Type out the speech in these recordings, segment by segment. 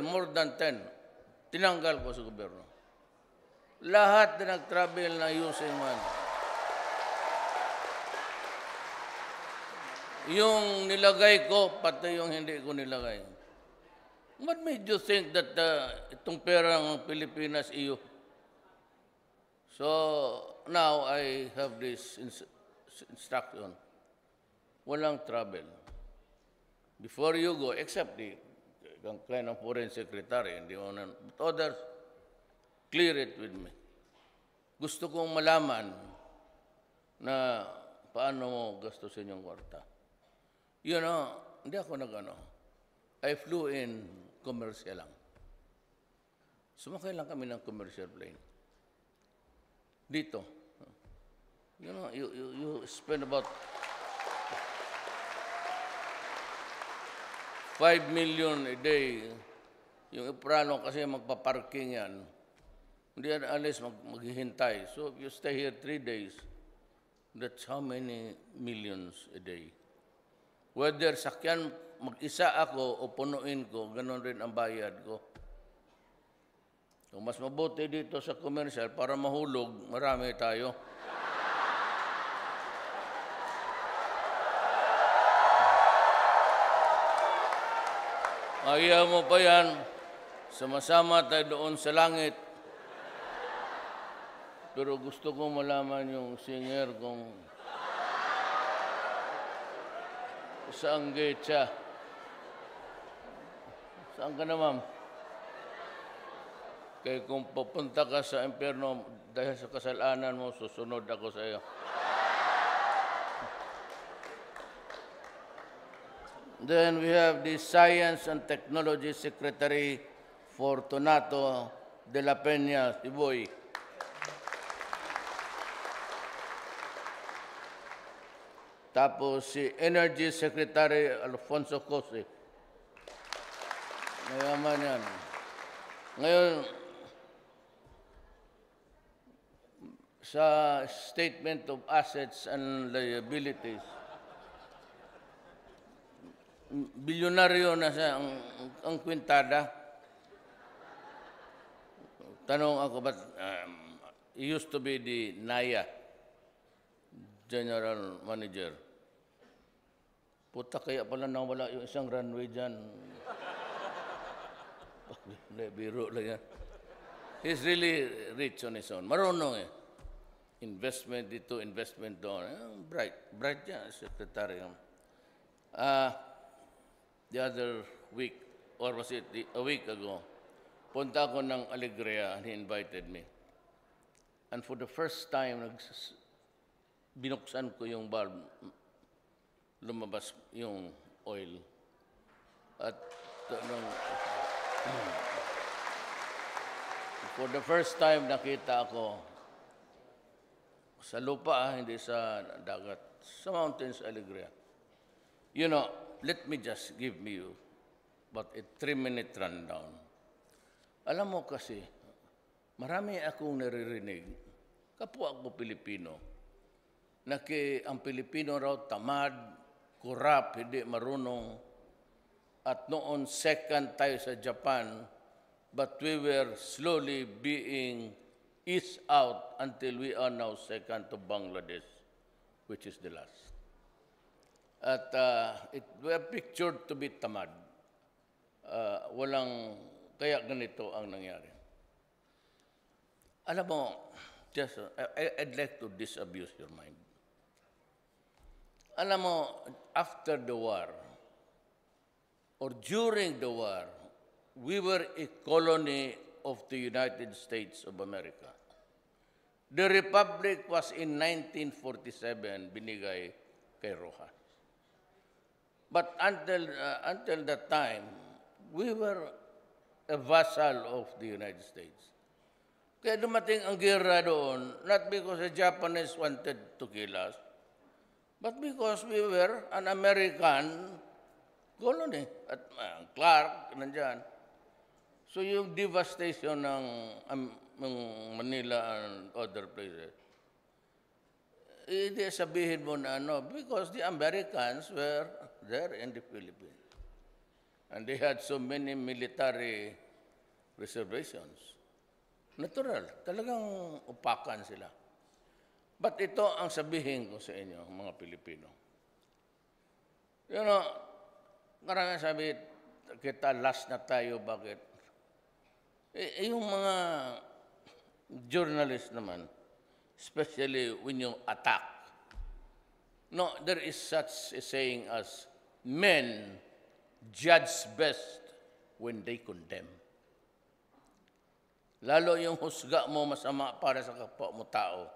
more than 10, tinanggal ko sa gobyerno. Lahat na nag-travel na using man. Yung nilagay ko, pati yung hindi ko nilagay. What made you think that itong perang Pilipinas iyo? So, now I have this instruction. Walang travel. Before you go, except the kind of foreign secretary, and but others, clear it with me. Gusto kong malaman na paano mo gastusin yung kwarta. You know, hindi ako nag-ano. I flew in commercial lang. Sumakay lang kami ng commercial plane. Dito. You know, you spend about 5 million a day. Yung Iprano kasi magpaparking yan. Hindi yan alis maghihintay. So if you stay here 3 days, that's how many millions a day. Whether sakyan mag-isa ako o punuin ko, ganun rin ang bayad ko. So mas mabuti dito sa commercial para mahulog, marami tayo. Ayaw mo pa yan, sama-sama tayo doon sa langit. Pero gusto ko malaman yung singer kung saan gate siya. Saan ka na, ma'am? Kaya kung pupunta ka sa impyerno dahil sa kasalanan mo, susunod ako sa iyo. Then we have the Science and Technology Secretary Fortunato de la Peña, Tiboy. Tapos si Energy Secretary Alfonso Cosi. Mayaman yan. Ngayon, sa Statement of Assets and Liabilities, bilyonaryo na siya ang kwintada. Tanong ako, but he used to be the NAYA General Manager. Puta, kaya pala nawala yung isang runway dyan. Biro lang yan. He's really rich on his own. Marunong eh. Investment dito, investment doon. Bright. Bright yan, secretary. The other week, or was it a week ago, punta ako ng Alegria and he invited me. And for the first time, binuksan ko yung bulb, lumabas yung oil. At for the first time, nakita ako sa lupa, hindi sa dagat, sa mountains, Alegria. You know, let me just give you about a 3-minute rundown. Alam mo kasi, marami akong naririnig, kapwa ako Pilipino, na ang Pilipino raw tamad, kurap, hindi marunong, at noon second tayo sa Japan, but we were slowly being eased out until we are now second to Bangladesh, which is the last. At we are pictured to be tamad. Kaya ganito ang nangyari. Alam mo, I'd like to disabuse your mind. Alam mo, after the war, or during the war, we were a colony of the United States of America. The Republic was in 1947, binigay kay Rojas. But until that time, we were a vassal of the United States. Kaya dumating ang gera doon, not because the Japanese wanted to kill us, but because we were an American colony. At Clark, nandyan. So yung devastation ng Manila and other places, hindi sabihin mo na ano, because the Americans were there in the Philippines. And they had so many military reservations. Natural, talagang upakan sila. But ito ang sabihin ko sa inyo, mga Pilipino. You know, karamihan sabi, kita last na tayo, bakit? Yung mga journalist naman, especially when you attack. No, there is such a saying as, men judge best when they condemn. Lalo yung husga mo masama para sa kapwa mo tao.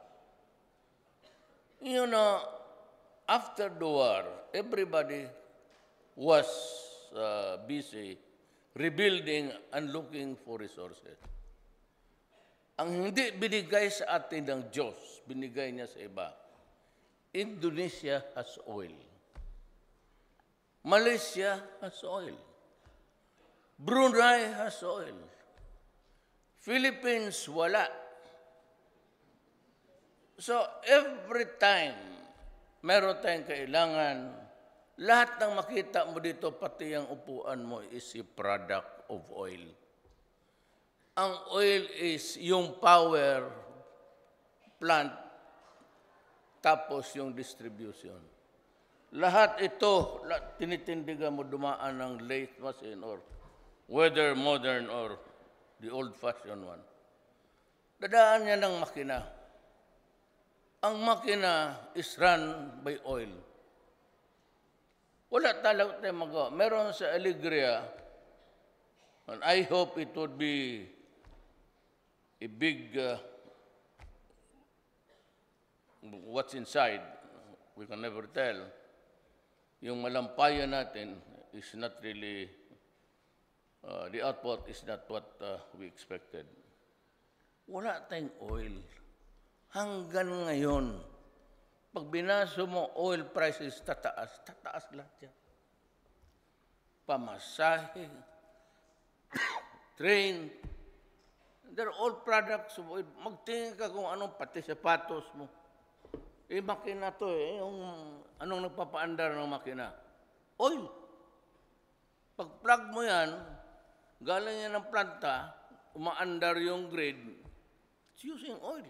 You know, after the war, everybody was busy rebuilding and looking for resources. Ang hindi binigay sa atin ng Diyos, binigay niya sa iba. Indonesia has oil. Malaysia has oil. Brunei has oil. Philippines, wala. So, every time meron tayong kailangan, lahat ng makita mo dito, pati ang upuan mo, is a product of oil. Ang oil is yung power plant, tapos yung distribution. Lahat ito, tinitindigan mo dumaan ng lathe machine or whether modern or the old-fashioned one. Dadaan niya ng makina. Ang makina is run by oil. Wala talaga tayong magawa. Meron sa Alegria, and I hope it would be a big, what's inside, we can never tell. Yung malampayan natin is not really, the output is not what we expected. Wala tayong oil. Hanggang ngayon, pag binaso mo, oil prices tataas lahat yan. Pamasahe, train, they're all products of oil. Magtingin ka kung anong pati sapatos mo. Makina to yung anong nagpapaandar ng makina? Oil. Pag plug mo yan, galing yan ng planta, umaandar yung grade, it's using oil.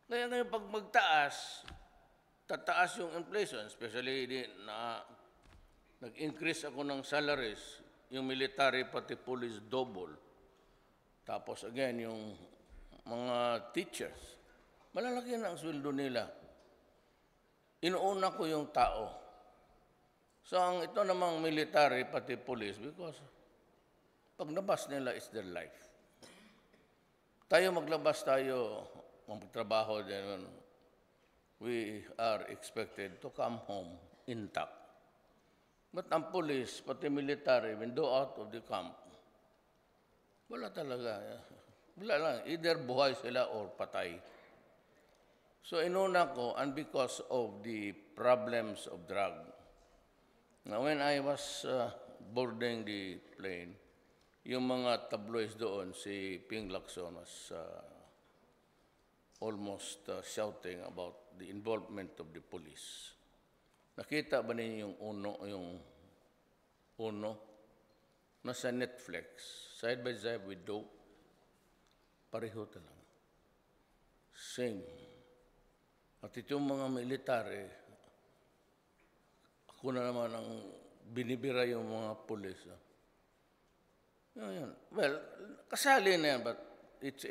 Kaya ngayon pag magtaas, tataas yung inflation, especially na nag-increase ako ng salaries, yung military pati police double. Tapos again, yung mga teachers, malalaki na ang sweldo nila. Inuuna ko yung tao. So ang ito namang military pati police, because pag nabas nila is their life. Tayo maglabas tayo, magtrabaho din, we are expected to come home intact. But ang police, pati military, when go out of the camp, wala talaga. Wala lang. Either buhay sila or patay. So inuna ko, and because of the problems of drug. Now when I was boarding the plane, yung mga tabloids doon, si Ping Lacson was almost shouting about the involvement of the police. Nakita ba ninyo yung Uno? Nasa Netflix, side by side with Dope. Pareho talaga. Same. At itong mga military, ako na naman ang binibira yung mga pulis. Yun. Well, kasali na yan, but it's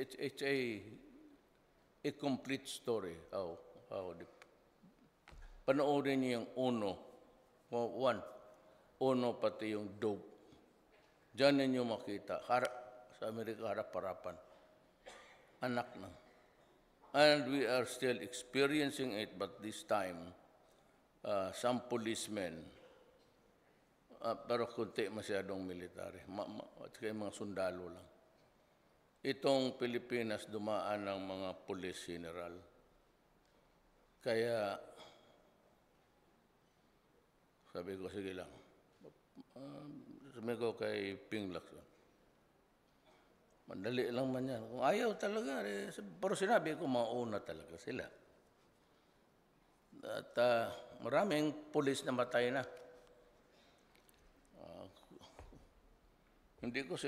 a complete story. How panoorin niyo yung Uno. Uno pati yung Dope. Diyan ninyo makita. Sa Amerika, harap-harapan. Anak na. And we are still experiencing it, but this time, some policemen, pero kunti masyadong military, at kaya mga sundalo lang. Itong Pilipinas dumaan ng mga police general. Kaya, sabi ko, sige lang. Sabi ko kay Ping Lacson, madali lang man yan. Kung ayaw talaga, pero sinabi ko, mauna talaga sila. At maraming pulis na matay na. Hindi ko